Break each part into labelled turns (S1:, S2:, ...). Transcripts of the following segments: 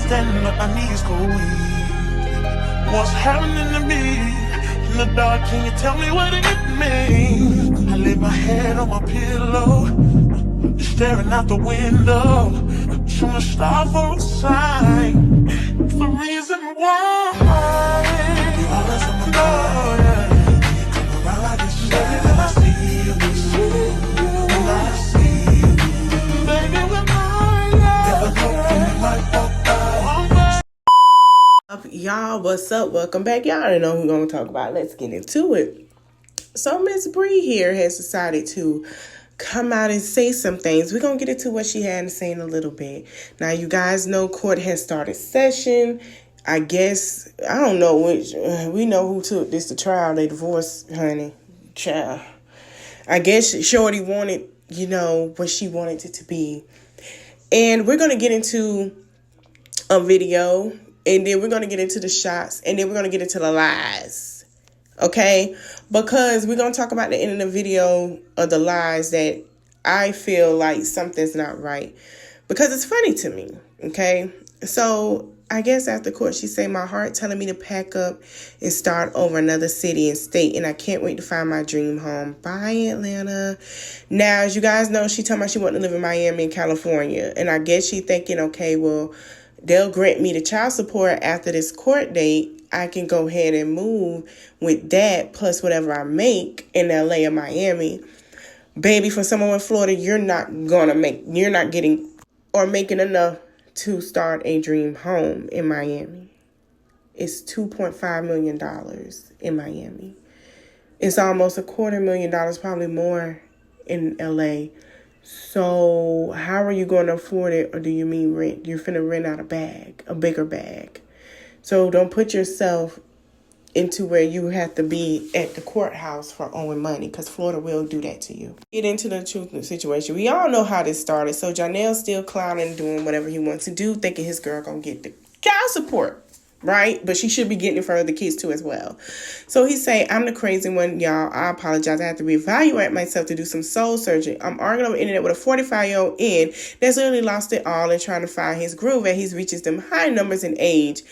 S1: understand, but my knees go weak. What's happening to me? In the dark, can you tell me what it means? I lay my head on my pillow, staring out the window, trying to stop for a sign. The reason why you always on my mind. You come around like it's baby, when I see you, when I see you, baby, when I never know when you might walk by.
S2: Y'all, what's up? Welcome back. Y'all already know who we're going to talk about. Let's get into it. So Miss Bree here has decided to come out and say some things. We're going to get into what she had to say in a little bit. Now, you guys know court has started session. I guess, I don't know which, we know who took this to trial. They divorced, honey. Child. I guess Shorty wanted, what she wanted it to be. And we're going to get into a video, and then we're going to get into the shots, and then we're going to get into the lies. Okay? Because we're going to talk about the end of the video of the lies that I feel like something's not right. Because it's funny to me. Okay? So I guess after court, she said, my heart telling me to pack up and start over another city and state, and I can't wait to find my dream home. Bye, Atlanta. Now, as you guys know, she told me she wanted to live in Miami and California. And I guess she thinking, okay, well, they'll grant me the child support after this court date. I can go ahead and move with that plus whatever I make in LA or Miami. Baby, for someone in Florida, you're not getting or making enough to start a dream home in Miami. It's $2.5 million in Miami. It's almost $250,000, probably more in LA. So how are you going to afford it, or do you mean rent? You're finna rent out a bigger bag. So don't put yourself into where you have to be at the courthouse for owing money, because Florida will do that to you. Get into the truth of the situation. We all know how this started. So Janelle's still clowning, doing whatever he wants to do, thinking his girl gonna get the child support, right? But she should be getting it for other kids too as well. So he say, I'm the crazy one, y'all. I apologize. I have to reevaluate myself to do some soul searching. I'm arguing over the internet with a 45-year-old N that's literally lost it all and trying to find his groove as he reaches them high numbers in age.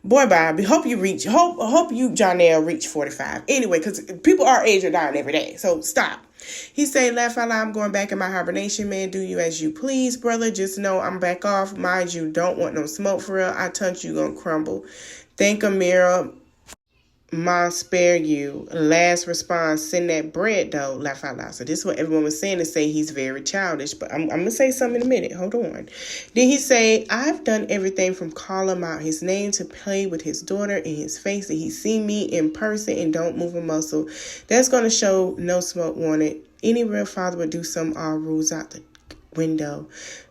S2: Boy, bye. Hope you, Janelle, reach 45. Anyway, because people our age are dying every day. So stop. He said, laugh out loud, I'm going back in my hibernation, man. Do you as you please, brother. Just know I'm back off. Mind you, don't want no smoke for real. I touch you, gonna crumble. Think Amira, ma spare you. Last response, send that bread, though. Laugh out loud. So this is what everyone was saying, to say he's very childish. But I'm going to say something in a minute. Hold on. Then he say, I've done everything from call him out his name to play with his daughter in his face that he's seen me in person and don't move a muscle. That's going to show no smoke wanted. Any real father would do some all rules out the window.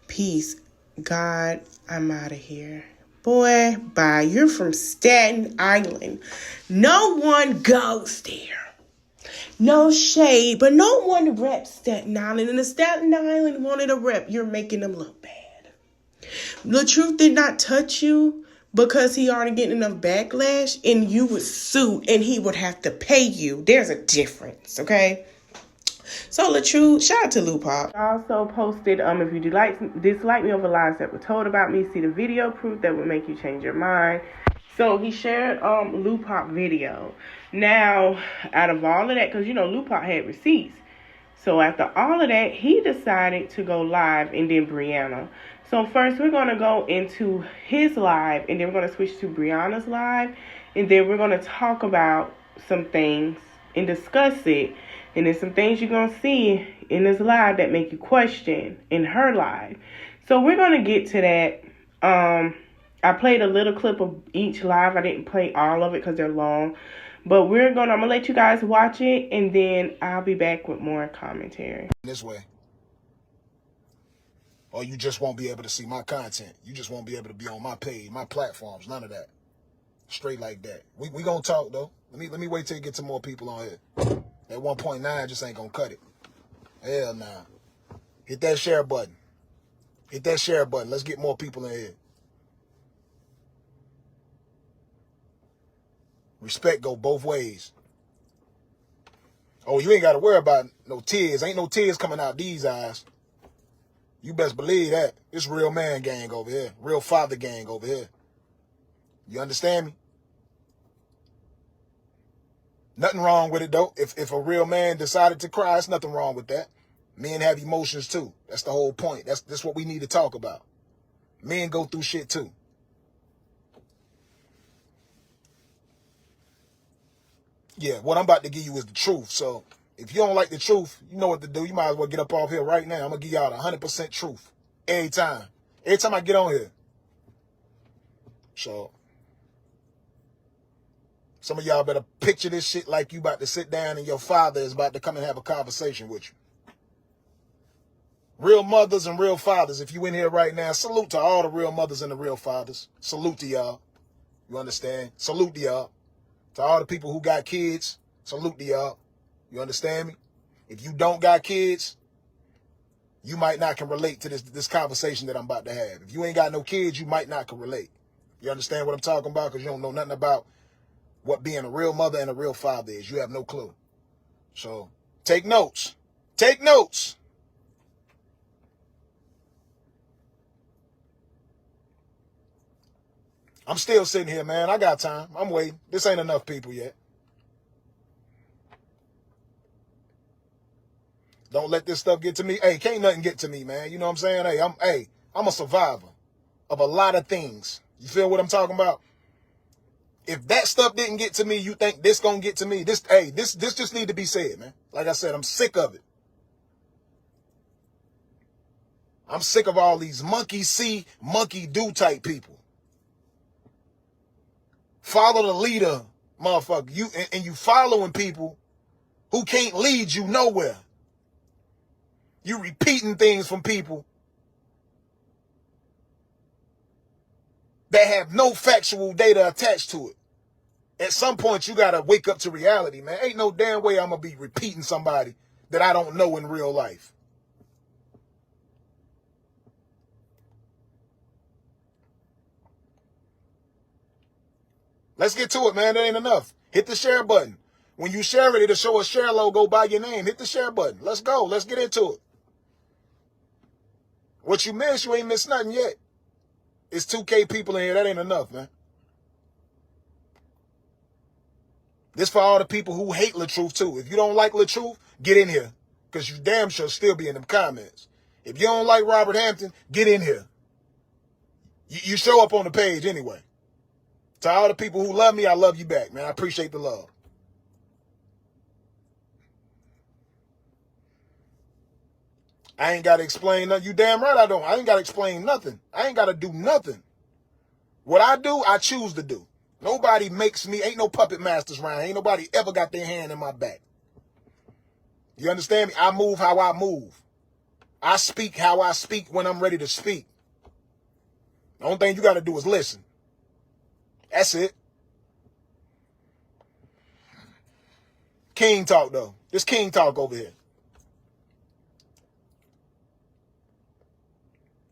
S2: Peace. God, I'm out of here. Boy, bye. You're from Staten Island. No one goes there. No shade, but no one reps Staten Island. And the Staten Island wanted a rep. You're making them look bad. The truth did not touch you because he already getting enough backlash, and you would sue and he would have to pay you. There's a difference, okay? So LaTrue, shout out to Lou Pop. I also posted, if you dislike me over lies that were told about me, see the video proof that would make you change your mind. So he shared Lou Pop video. Now, out of all of that, because Lou Pop had receipts. So after all of that, he decided to go live, and then Brianna. So first we're going to go into his live, and then we're going to switch to Brianna's live, and then we're going to talk about some things and discuss it. And there's some things you're going to see in this live that make you question in her live. So we're going to get to that. I played a little clip of each live. I didn't play all of it because they're long. But I'm going to let you guys watch it, and then I'll be back with more commentary.
S3: This way. Or you just won't be able to see my content. You just won't be able to be on my page, my platforms, none of that. Straight like that. We going to talk, though. Let me wait till you get some more people on here. That 1.9 just ain't gonna cut it. Hell nah. Hit that share button. Hit that share button. Let's get more people in here. Respect go both ways. Oh, you ain't got to worry about no tears. Ain't no tears coming out these eyes. You best believe that. It's real man gang over here. Real father gang over here. You understand me? Nothing wrong with it, though. If a real man decided to cry, there's nothing wrong with that. Men have emotions, too. That's the whole point. That's what we need to talk about. Men go through shit, too. Yeah, what I'm about to give you is the truth. So if you don't like the truth, you know what to do. You might as well get up off here right now. I'm going to give y'all the 100% truth. Every time. Every time I get on here. So some of y'all better picture this shit like you about to sit down and your father is about to come and have a conversation with you. Real mothers and real fathers, if you in here right now, salute to all the real mothers and the real fathers. Salute to y'all. You understand? Salute to y'all. To all the people who got kids, salute to y'all. You understand me? If you don't got kids, you might not can relate to this conversation that I'm about to have. If you ain't got no kids, you might not can relate. You understand what I'm talking about? Because you don't know nothing about what being a real mother and a real father is. You have no clue. So take notes. Take notes. I'm still sitting here, man. I got time. I'm waiting. This ain't enough people yet. Don't let this stuff get to me. Hey, can't nothing get to me, man. You know what I'm saying? I'm a survivor of a lot of things. You feel what I'm talking about? If that stuff didn't get to me, you think this gonna get to me? This just need to be said, man. Like I said, I'm sick of it. I'm sick of all these monkey see, monkey do type people. Follow the leader, motherfucker. You following people who can't lead you nowhere. You repeating things from people that have no factual data attached to it. At some point, you got to wake up to reality, man. Ain't no damn way I'm going to be repeating somebody that I don't know in real life. Let's get to it, man. That ain't enough. Hit the share button. When you share it, it'll show a share logo by your name. Hit the share button. Let's go. Let's get into it. What you missed, you ain't missed nothing yet. It's 2K people in here. That ain't enough, man. This for all the people who hate LaTruth, too. If you don't like LaTruth, get in here. Because you damn sure still be in them comments. If you don't like Robert Hampton, get in here. You show up on the page anyway. To all the people who love me, I love you back, man. I appreciate the love. I ain't got to explain nothing. You damn right I don't. I ain't got to explain nothing. I ain't got to do nothing. What I do, I choose to do. Nobody makes me. Ain't no puppet masters around. Ain't nobody ever got their hand in my back. You understand me? I move how I move. I speak how I speak when I'm ready to speak. The only thing you got to do is listen. That's it. King talk, though. This king talk over here.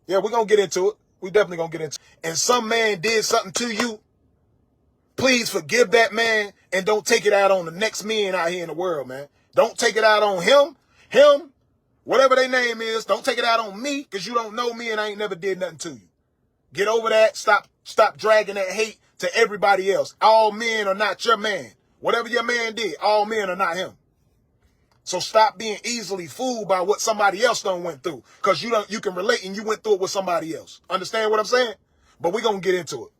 S3: Yeah, we're going to get into it. We definitely going to get into it. And some man did something to you. Please forgive that man and don't take it out on the next man out here in the world, man. Don't take it out on him, whatever their name is. Don't take it out on me because you don't know me and I ain't never did nothing to you. Get over that. Stop dragging that hate to everybody else. All men are not your man. Whatever your man did, all men are not him. So stop being easily fooled by what somebody else done went through. Because you can relate and you went through it with somebody else. Understand what I'm saying? But we're going to get into it.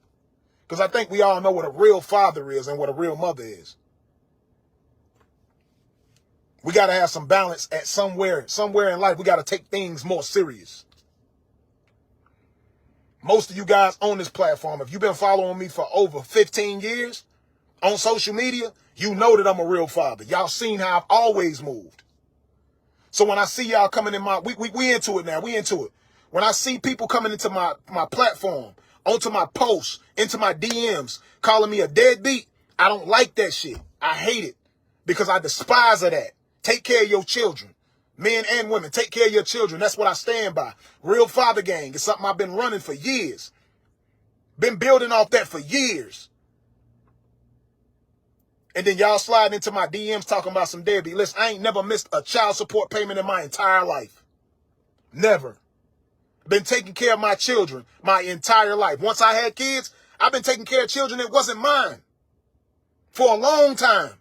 S3: Because I think we all know what a real father is and what a real mother is. We got to have some balance at somewhere in life. We got to take things more serious. Most of you guys on this platform, if you've been following me for over 15 years on social media, you know that I'm a real father. Y'all seen how I've always moved. So when I see y'all coming in we into it now. We into it. When I see people coming into my platform, onto my posts, into my DMs, calling me a deadbeat, I don't like that shit. I hate it because I despise of that. Take care of your children. Men and women, take care of your children. That's what I stand by. Real father gang is something I've been running for years. Been building off that for years. And then y'all sliding into my DMs talking about some deadbeat. Listen, I ain't never missed a child support payment in my entire life. Never. Been taking care of my children my entire life. Once I had kids, I've been taking care of children that wasn't mine for a long time.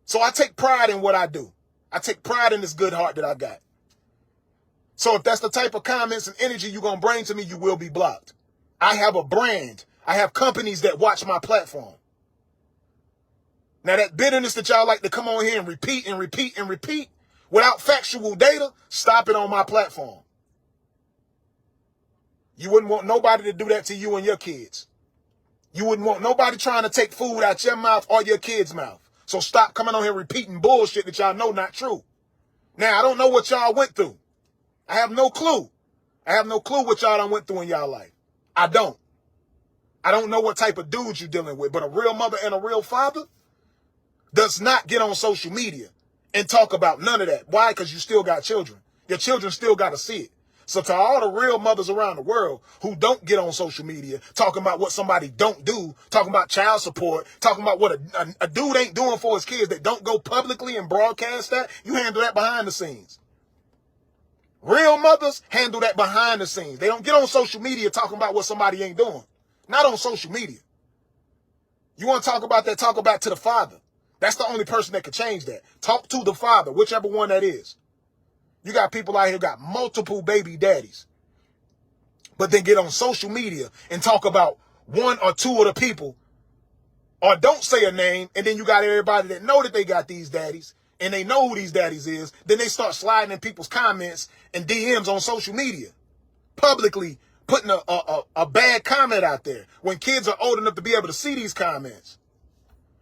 S3: So I take pride in what I do. I take pride in this good heart that I got. So if that's the type of comments and energy you're going to bring to me, you will be blocked. I have a brand. I have companies that watch my platform. Now that bitterness that y'all like to come on here and repeat and repeat and repeat without factual data, stop it on my platform. You wouldn't want nobody to do that to you and your kids. You wouldn't want nobody trying to take food out your mouth or your kid's mouth. So stop coming on here repeating bullshit that y'all know not true. Now, I don't know what y'all went through. I have no clue. I have no clue what y'all done went through in y'all life. I don't. I don't know what type of dudes you're dealing with, but a real mother and a real father does not get on social media and talk about none of that. Why? Because you still got children. Your children still got to see it. So to all the real mothers around the world who don't get on social media, talking about what somebody don't do, talking about child support, talking about what a dude ain't doing for his kids, that don't go publicly and broadcast that, you handle that behind the scenes. Real mothers handle that behind the scenes. They don't get on social media talking about what somebody ain't doing. Not on social media. You want to talk about that, talk about to the father. That's the only person that can change that. Talk to the father, whichever one that is. You got people out here who got multiple baby daddies, but then get on social media and talk about one or two of the people, or don't say a name, and then you got everybody that know that they got these daddies, and they know who these daddies is, then they start sliding in people's comments and DMs on social media, publicly putting a bad comment out there when kids are old enough to be able to see these comments.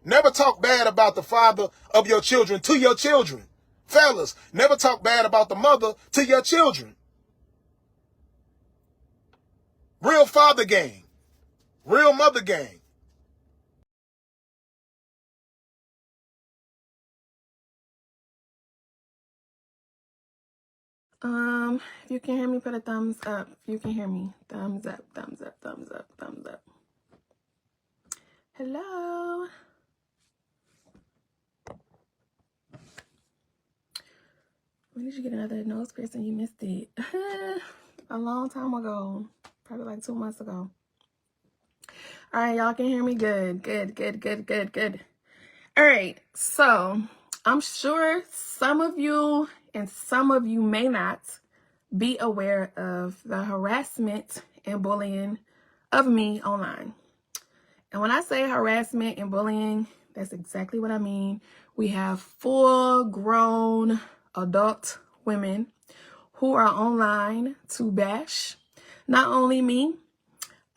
S3: Never talk bad about the father of your children to your children. Fellas, never talk bad about the mother to your children. Real father gang. Real mother gang.
S2: If you can hear me, put a thumbs up. If you can hear me, thumbs up, thumbs up, thumbs up, thumbs up. Hello. When did you get another nose piercing? You missed it. A long time ago. Probably like 2 months ago. All right, y'all can hear me? Good, good, good, good, good, good. All right, so I'm sure some of you and some of you may not be aware of the harassment and bullying of me online. And when I say harassment and bullying, that's exactly what I mean. We have full-grown adult women who are online to bash not only me,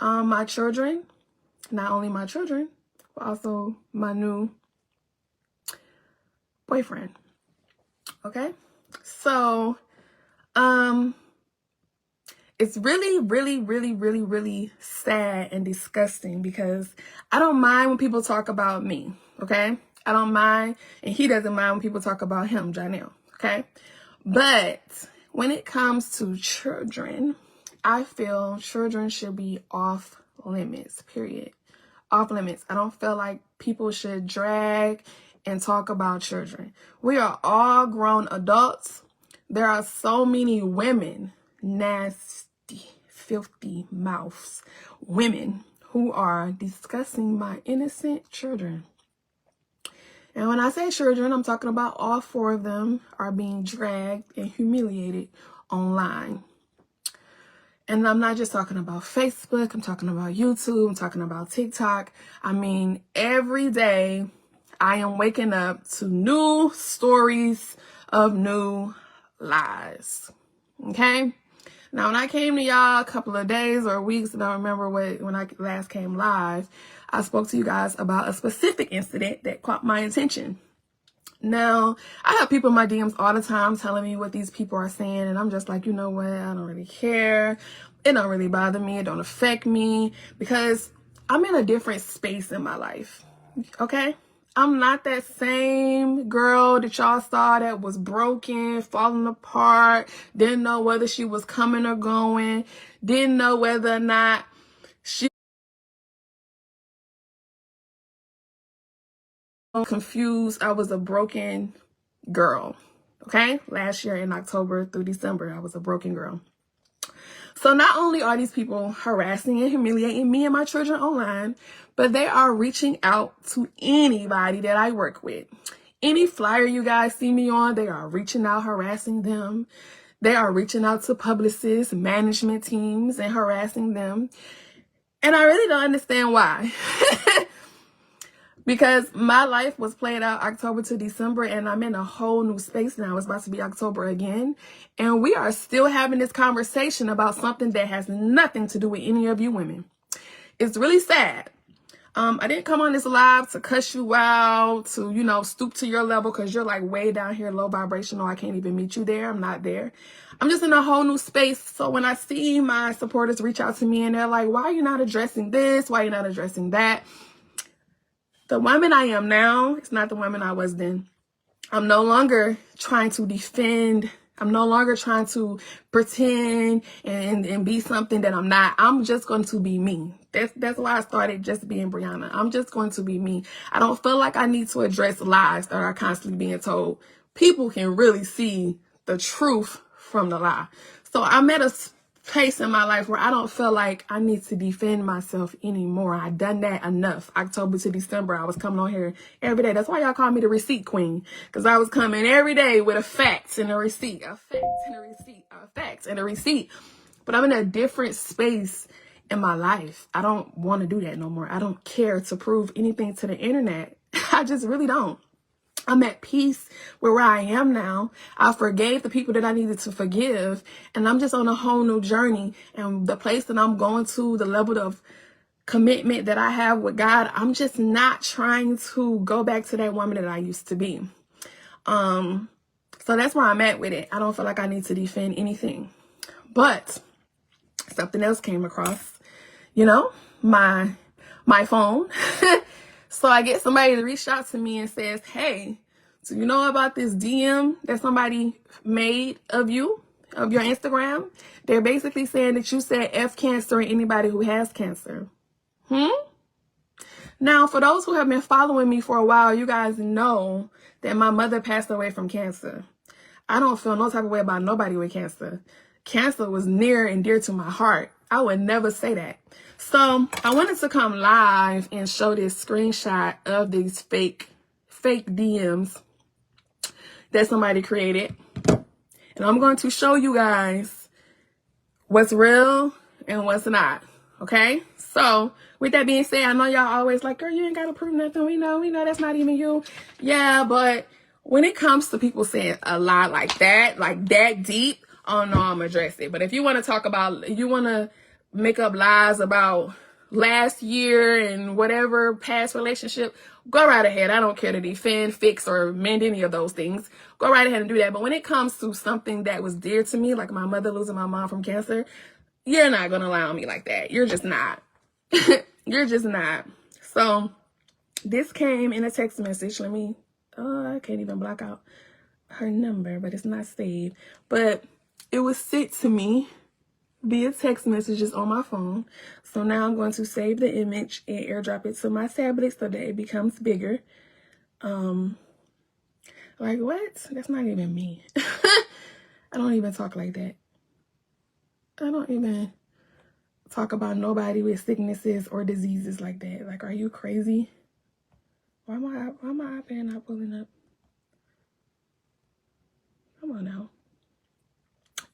S2: my children, not only my children, but also my new boyfriend. Okay? So, it's really, really, really, really, really sad and disgusting because I don't mind when people talk about me, okay? I don't mind, and he doesn't mind when people talk about him, Janelle, okay? But when it comes to children, I feel children should be off limits, period. Off limits. I don't feel like people should drag and talk about children. We are all grown adults. There are so many women, nasty, filthy mouths, women who are discussing my innocent children. And when I say children, I'm talking about all 4 of them are being dragged and humiliated online. And I'm not just talking about Facebook, I'm talking about YouTube, I'm talking about TikTok. I mean, every day I am waking up to new stories of new lies. Okay? Now, when I came to y'all a couple of days or weeks, I don't remember when I last came live, I spoke to you guys about a specific incident that caught my attention. Now, I have people in my DMs all the time telling me what these people are saying, and I'm just like, you know what? I don't really care. It don't really bother me. It don't affect me because I'm in a different space in my life, okay? I'm not that same girl that y'all saw that was broken, falling apart, didn't know whether she was coming or going, didn't know whether or not she was confused. I was a broken girl.
S4: Okay, last year in October through December, I was a broken girl. So not only are these people harassing and humiliating me and my children online, but they are reaching out to anybody that I work with. Any flyer you guys see me on, they are reaching out, harassing them. They are reaching out to publicists, management teams, and harassing them. And I really don't understand why. Because my life was played out October to December, and I'm in a whole new space now. It's about to be October again. And we are still having this conversation about something that has nothing to do with any of you women. It's really sad. I didn't come on this live to cuss you out, to, stoop to your level because you're like way down here, low vibrational. I can't even meet you there. I'm not there. I'm just in a whole new space. So when I see my supporters reach out to me and they're like, why are you not addressing this? Why are you not addressing that? The woman I am now is not the woman I was then. I'm no longer trying to defend. I'm no longer trying to pretend and be something that I'm not. I'm just going to be me. That's why I started just being Brianna. I'm just going to be me. I don't feel like I need to address lies that are constantly being told. People can really see the truth from the lie. So I'm at a place in my life where I don't feel like I need to defend myself anymore. I've done that enough. October to December, I was coming on here every day. That's why y'all call me the receipt queen, because I was coming every day with a fact and a receipt, a fact and a receipt, a fact and a receipt. But I'm in a different space in my life. I don't want to do that no more. I don't care to prove anything to the internet. I just really don't. I'm at peace with where I am now. I forgave the people that I needed to forgive. And I'm just on a whole new journey. And the place that I'm going to, the level of commitment that I have with God, I'm just not trying to go back to that woman that I used to be. So that's where I'm at with it. I don't feel like I need to defend anything. But something else came across, my phone. So I get somebody to reach out to me and says, hey, do you know about this DM that somebody made of you, of your Instagram? They're basically saying that you said F cancer and anybody who has cancer. Now, for those who have been following me for a while, you guys know that my mother passed away from cancer. I don't feel no type of way about nobody with cancer. Cancer was near and dear to my heart. I would never say that. So I wanted to come live and show this screenshot of these fake DMs that somebody created. And I'm going to show you guys what's real and what's not. Okay? So with that being said, I know y'all always like, girl, you ain't got to prove nothing. We know that's not even you. Yeah, but when it comes to people saying a lie like that deep, oh no, I'm gonna address it. But if you want to talk about, you want to make up lies about last year and whatever past relationship, go right ahead. I don't care to defend, fix, or mend any of those things. Go right ahead and do that. But when it comes to something that was dear to me, like my mother losing my mom from cancer, you're not gonna lie on me like that. You're just not. You're just not. So this came in a text message. I can't even block out her number, but it's not saved. But it was sent to me via text messages on my phone. So now I'm going to save the image and airdrop it to my tablet so that it becomes bigger. Like what? That's not even me. I don't even talk like that. I don't even talk about nobody with sicknesses or diseases like that. Like, are you crazy? Why my iPad not pulling up? Come on now.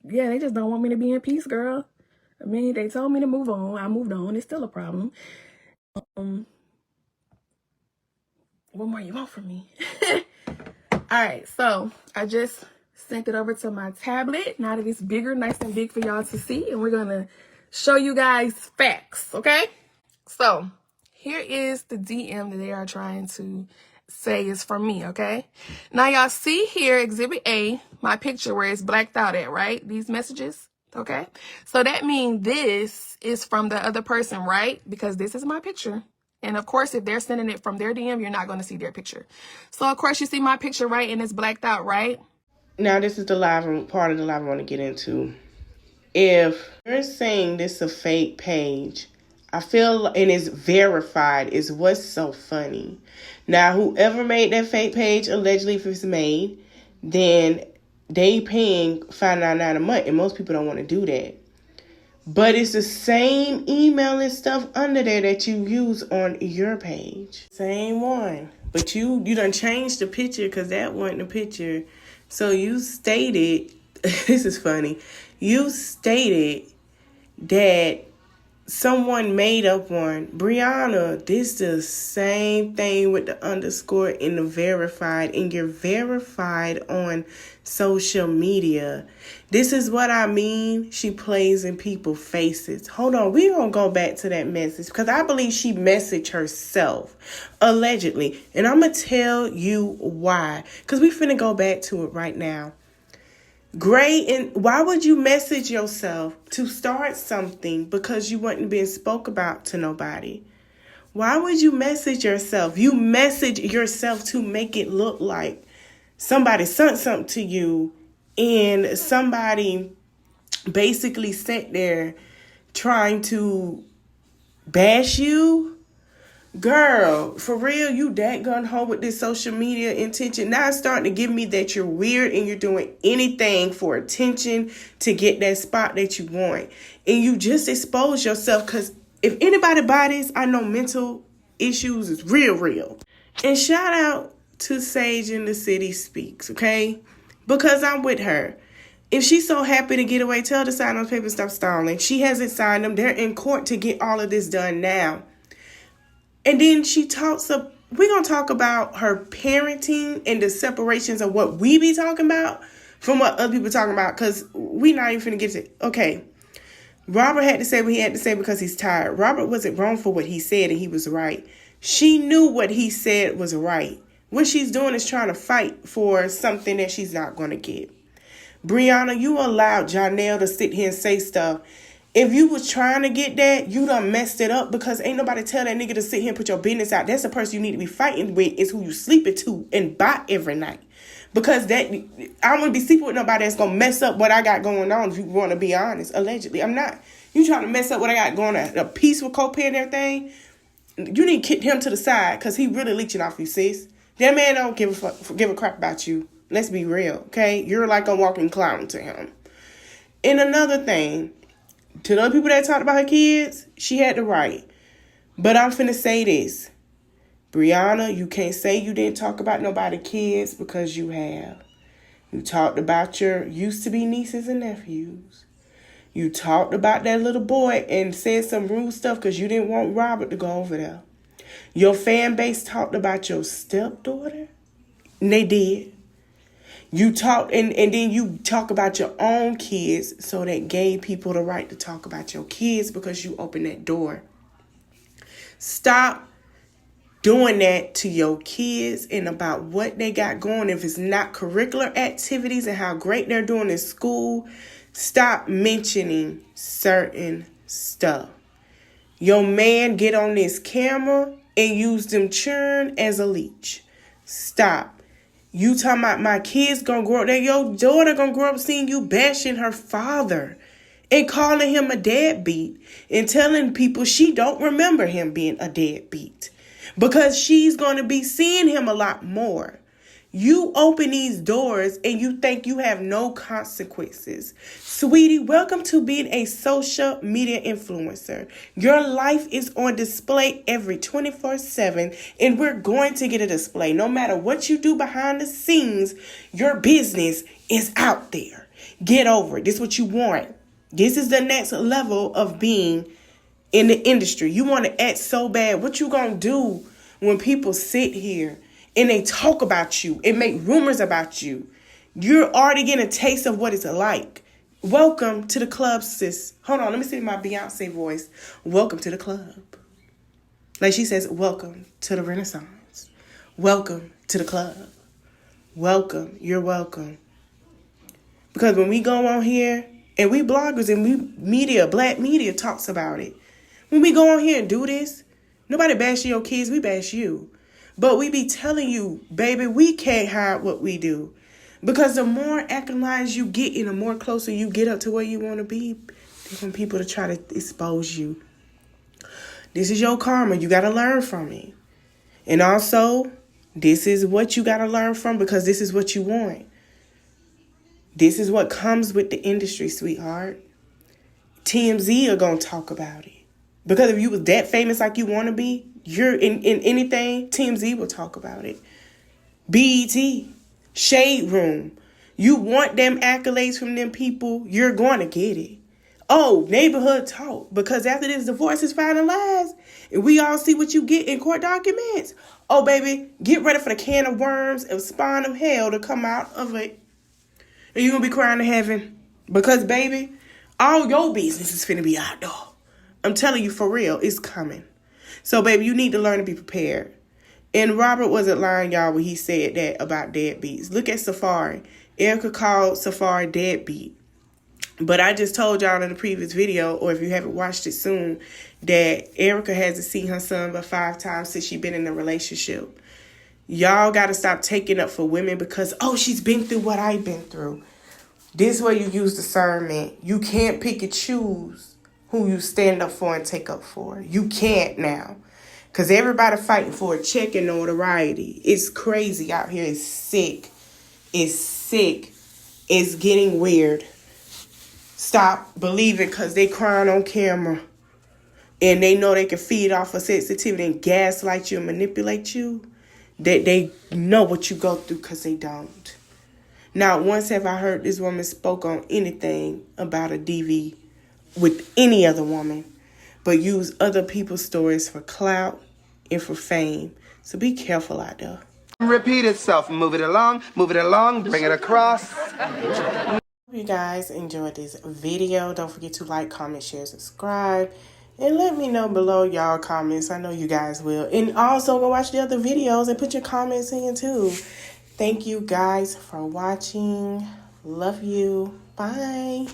S4: Yeah, they just don't want me to be in peace, girl. I mean, they told me to move on. I moved on. It's still a problem. What more you want from me? All right, so I just sent it over to my tablet. Now that it's bigger, nice and big for y'all to see. And we're going to show you guys facts, okay? So here is the DM that they are trying to say is from me, okay? Now y'all see here, Exhibit A, my picture where it's blacked out at, right? These messages, okay? So that means this is from the other person, right? Because this is my picture. And of course, if they're sending it from their DM, you're not going to see their picture. So of course, you see my picture, right? And it's blacked out, right?
S2: Now this is the live part of the live I want to get into. If you're saying this is a fake page, I feel, and it's verified, is what's so funny. Now, whoever made that fake page, allegedly if it's made, then they paying $5.99 a month, and most people don't want to do that. But it's the same email and stuff under there that you use on your page. Same one. But you done changed the picture because that wasn't the picture. So you stated, this is funny, you stated that someone made up one. Brianna, this the same thing with the underscore in the verified, and you're verified on social media. This is what I mean. She plays in people's faces. Hold on, we're gonna go back to that message because I believe she messaged herself, allegedly. And I'm gonna tell you why. Because we finna go back to it right now. Gray, and why would you message yourself to start something because you wasn't being spoke about to nobody? Why would you message yourself? You message yourself to make it look like somebody sent something to you and somebody basically sat there trying to bash you. Girl, for real, you that gun ho with this social media intention. Now it's starting to give me that you're weird and you're doing anything for attention to get that spot that you want. And you just expose yourself because if anybody buy this, I know mental issues is real. And shout out to Sage in the City Speaks, okay? Because I'm with her. If she's so happy to get away, tell her to sign those papers, stop stalling. She hasn't signed them. They're in court to get all of this done now. And then she talks up, we're going to talk about her parenting and the separations of what we be talking about from what other people talking about, because we not even finna get to, okay. Robert had to say what he had to say because he's tired. Robert wasn't wrong for what he said, and he was right. She knew what he said was right. What she's doing is trying to fight for something that she's not going to get. Brianna, you allowed Janelle to sit here and say stuff. If you was trying to get that, you done messed it up because ain't nobody tell that nigga to sit here and put your business out. That's the person you need to be fighting with, is who you sleeping to and by every night. Because that, I don't want to be sleeping with nobody that's going to mess up what I got going on, if you want to be honest. Allegedly, I'm not. You trying to mess up what I got going on, a peaceful co-parent and everything, you need to kick him to the side because he really leeching off you, sis. That man don't give a crap about you. Let's be real, okay? You're like a walking clown to him. And another thing, to the other people that talked about her kids, she had the right. But I'm finna say this. Brianna, you can't say you didn't talk about nobody's kids because you have. You talked about your used-to-be nieces and nephews. You talked about that little boy and said some rude stuff because you didn't want Robert to go over there. Your fan base talked about your stepdaughter. And they did. You talk and then you talk about your own kids, so that gave people the right to talk about your kids because you opened that door. Stop doing that to your kids and about what they got going. If it's not curricular activities and how great they're doing in school, stop mentioning certain stuff. Your man get on this camera and use them churn as a leech. Stop. You talking about my kids gonna grow up, your daughter gonna grow up seeing you bashing her father and calling him a deadbeat and telling people she don't remember him being a deadbeat because she's gonna be seeing him a lot more. You open these doors and you think you have no consequences. Sweetie, welcome to being a social media influencer. Your life is on display every 24/7, and we're going to get a display. No matter what you do behind the scenes, your business is out there. Get over it. This is what you want. This is the next level of being in the industry. You want to act so bad. What you gonna do when people sit here and they talk about you and make rumors about you? You're already getting a taste of what it's like. Welcome to the club, sis. Hold on, let me see my Beyonce voice. Welcome to the club. Like she says, welcome to the Renaissance. Welcome to the club. Welcome. You're welcome. Because when we go on here, and we bloggers and we media, black media talks about it. When we go on here and do this, nobody bash your kids, we bash you. But we be telling you, baby, we can't hide what we do. Because the more accolades you get and the more closer you get up to where you want to be, different people to try to expose you. This is your karma. You got to learn from it. And also, this is what you got to learn from because this is what you want. This is what comes with the industry, sweetheart. TMZ are going to talk about it. Because if you was that famous like you want to be, you're in anything, TMZ will talk about it. BET, Shade Room. You want them accolades from them people, you're going to get it. Oh, neighborhood talk. Because after this divorce is finalized, and we all see what you get in court documents, oh, baby, get ready for the can of worms and spawn of hell to come out of it. And you're going to be crying to heaven. Because, baby, all your business is finna be out there. I'm telling you, for real, it's coming. So, baby, you need to learn to be prepared. And Robert wasn't lying, y'all, when he said that about deadbeats. Look at Safari. Erica called Safari deadbeat. But I just told y'all in the previous video, or if you haven't watched it soon, that Erica hasn't seen her son but 5 times since she's been in a relationship. Y'all got to stop taking up for women because, oh, she's been through what I've been through. This is where you use discernment. You can't pick and choose who you stand up for and take up for. You can't now. Because everybody fighting for a check and notoriety. It's crazy out here. It's sick. It's sick. It's getting weird. Stop believing because they crying on camera. And they know they can feed off of sensitivity and gaslight you and manipulate you. That they know what you go through because they don't. Not once have I heard this woman spoke on anything about a DV with any other woman, but use other people's stories for clout and for fame. So be careful out there.
S5: Repeat itself. Move it along, bring it across.
S2: Hope you guys enjoyed this video. Don't forget to like, comment, share, subscribe. And let me know below y'all comments. I know you guys will. And also go watch the other videos and put your comments in too. Thank you guys for watching. Love you. Bye.